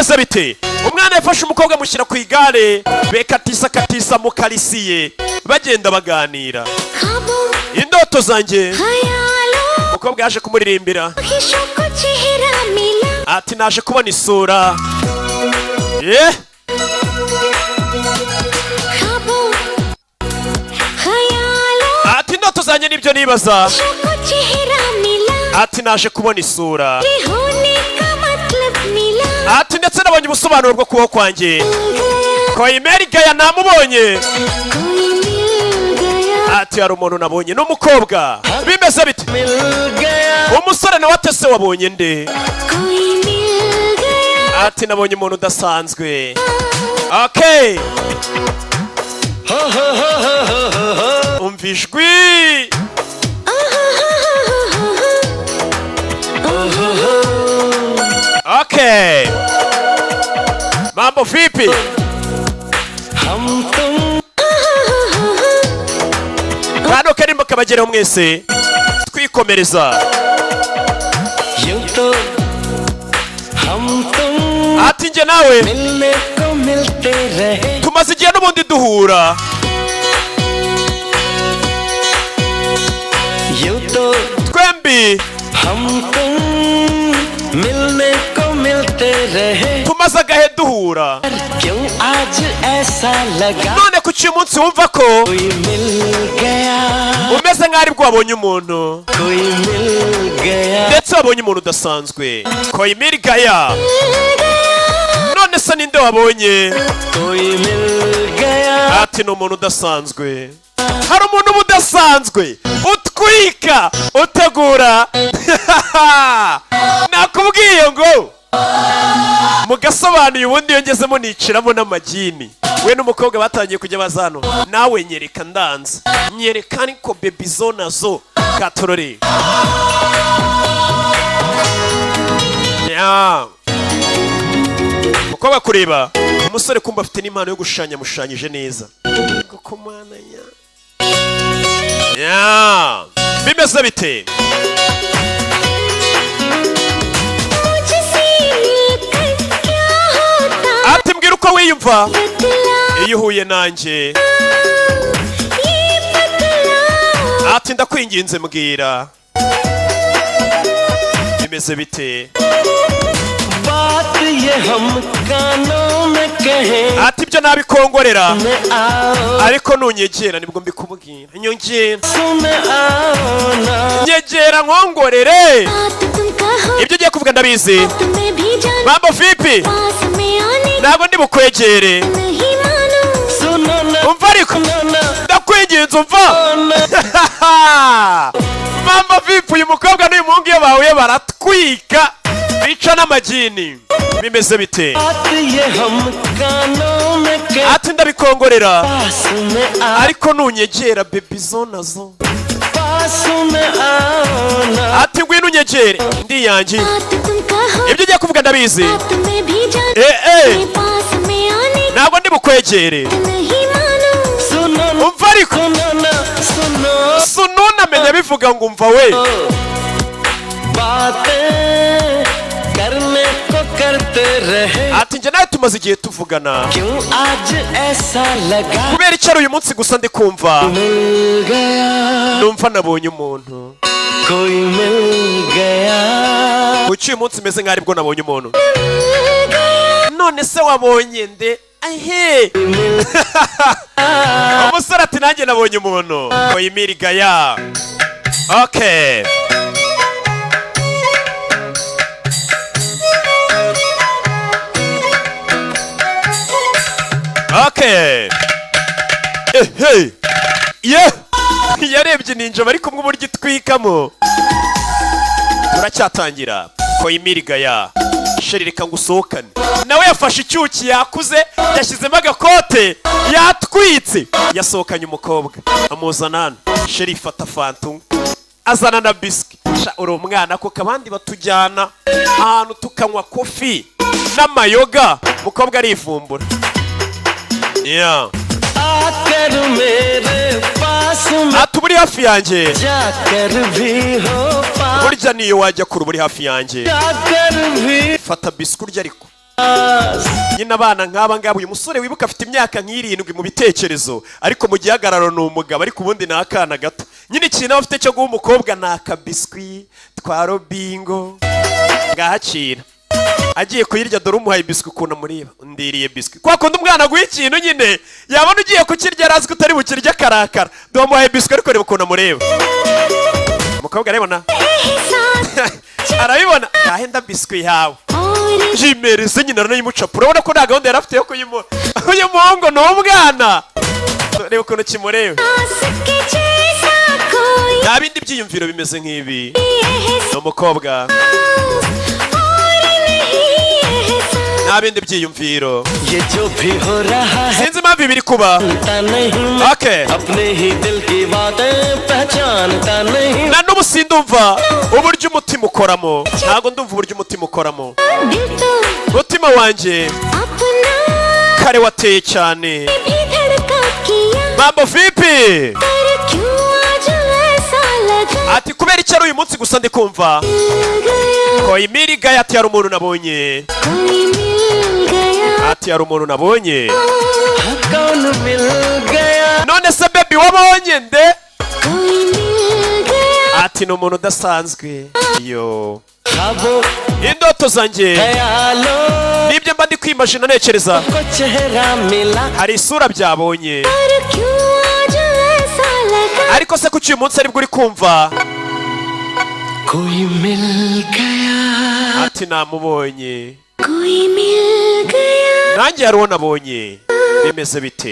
bimeze bite umwana yafashe umukobwa mushyira ku igare bekatisa mu karisiye bagenda baganira indoto zanjye umukobwa yaje kumuririmbira ati naje kubona isura ati indoto zanjye nibyo nibaza ati naje kubona isura ati ndetse nabonye ubusobanuro bwo kubaho kwanjye koyimerigaya namubonye ati hari umuntu nabonye n'umukobwa bimeze bite umusore nawe atese wabonye nde ati nabonye umuntu udasanzwe okay umva ijwi okay mambo vipi kano karimbo kabagereho mwese twikomereza ati nge nawe tumaze igihe n'ubundi duhura twembi tumaze agahe duhura none kuki uyu munsi wumva ko umeze nk'aho aribwo wabonye umuntu ndetse wabonye umuntu udasanzwe koyimirigaya none se ninde wabonye ati ni umuntu udasanzwe hari umuntu uba udasanzwe utwika utegura nakubwiye ngo mugasobanuye ubundi yongezemo niciramo n'amagini we n'umukobwa batangiye kujya bazano nawe nyereka ndanze nyereka ariko baby zo nazo katorore mukobwa kureba umusore kumva afite n'impano yo gushushanya mushushanyije neza bimeze bite ati mbwira uko wiyumva iyo uhuye nanjye ati ndakwinginze mbwira bimeze bite ati ibyo nabikongorera ariko nunyegera nibwo mbikubwira nyegera nkongorere ibyo ugiye kuvuga ndabizi mambo vipi ntabwo ndi bukwegere umva ariko ndakwinginze umva mambo vipi uyu mukobwa n'uyu muhungu iyo bahuye baratwika bica n'amagini bimeze bite ati ndabikongorera ariko nunyegera baby zo nazo ati ngwino unyegere ndi yanjye ibyo ugiye kuvuga ndabizi ntabwo ndi bukwegere umva ariko sununa menya bivuga ngo umva we ati njye nawe tumaze igihe tuvugana kubera icyo ari uyu munsi gusa ndi kumva numva nabonye umuntu kuki uyu munsi meze nk'aho aribwo nabonye umuntu none se wabonye nde ahe umusore ati nanjye nabonye umuntu koyimirigaya okay okay hey yarebye ninjye bari kumwe uburyo itwikamo turacyatangira koyimirigaya sheri reka ngusohokane nawe yafashe icyuki yakuze yashyizemo agakote yatwitse yasohokanye umukobwa amuzana sheri ifata fantu azana na bisiki uri umwana kuko abandi batujyana ahantu tukanywa kofi n'amayoga umukobwa arivumbura ati uburi hafi yanjye burya niyo wajya kure uburi hafi yanjye fata bisiki urya ariko nyine abana nk'aba ngaba uyu musore wibuka afite imyaka nk'irindwi mu bitekerezo ariko mu gihagararo ni umugabo ariko ubundi ni akana gato nyine ikintu afite cyo guha umukobwa ni akabiswi twa robingo ngahacira agiye kuyirya dore umuhaye biswi ukuntu amureba ndiriye biswi kwa kundi umwana aguha ikintu nyine yabona ugiye kukirya arazi ko utari bukirya akarakara dore umuhaye biswi ariko reba ukuntu amureba umukobwa arabibona arabibona yahenda biswi yawe jimereze nyine aranayimucapura urabona ko nta gahunda yari afite yo kuyimuha uyu muhungu ni umwana reba ukuntu kimureba nta bindi byiyumviro bimeze nk'ibi ni umukobwa nta bindi byiyumviro sinzi impamvu ibiri kuba okay na n'ubu sindumva uburyo umutima ukoramo ntabwo ndumva uburyo umutima ukoramo umutima wanjye kare wateye cyane mambo vipi ati kubera icyo ari uyu munsi gusa ndi kumva ko imiriga ati hari umuntu nabonye ati hari umuntu nabonye none se baby wabonye nde ati ni umuntu udasanzwe yo indoto zanjye nibyo mba ndi kwimashina ntekereza hari isura byabonye ariko se kuki uyu munsi aribwo uri kumva ati namubonye nanjye hari uwo nabonye bimeze bite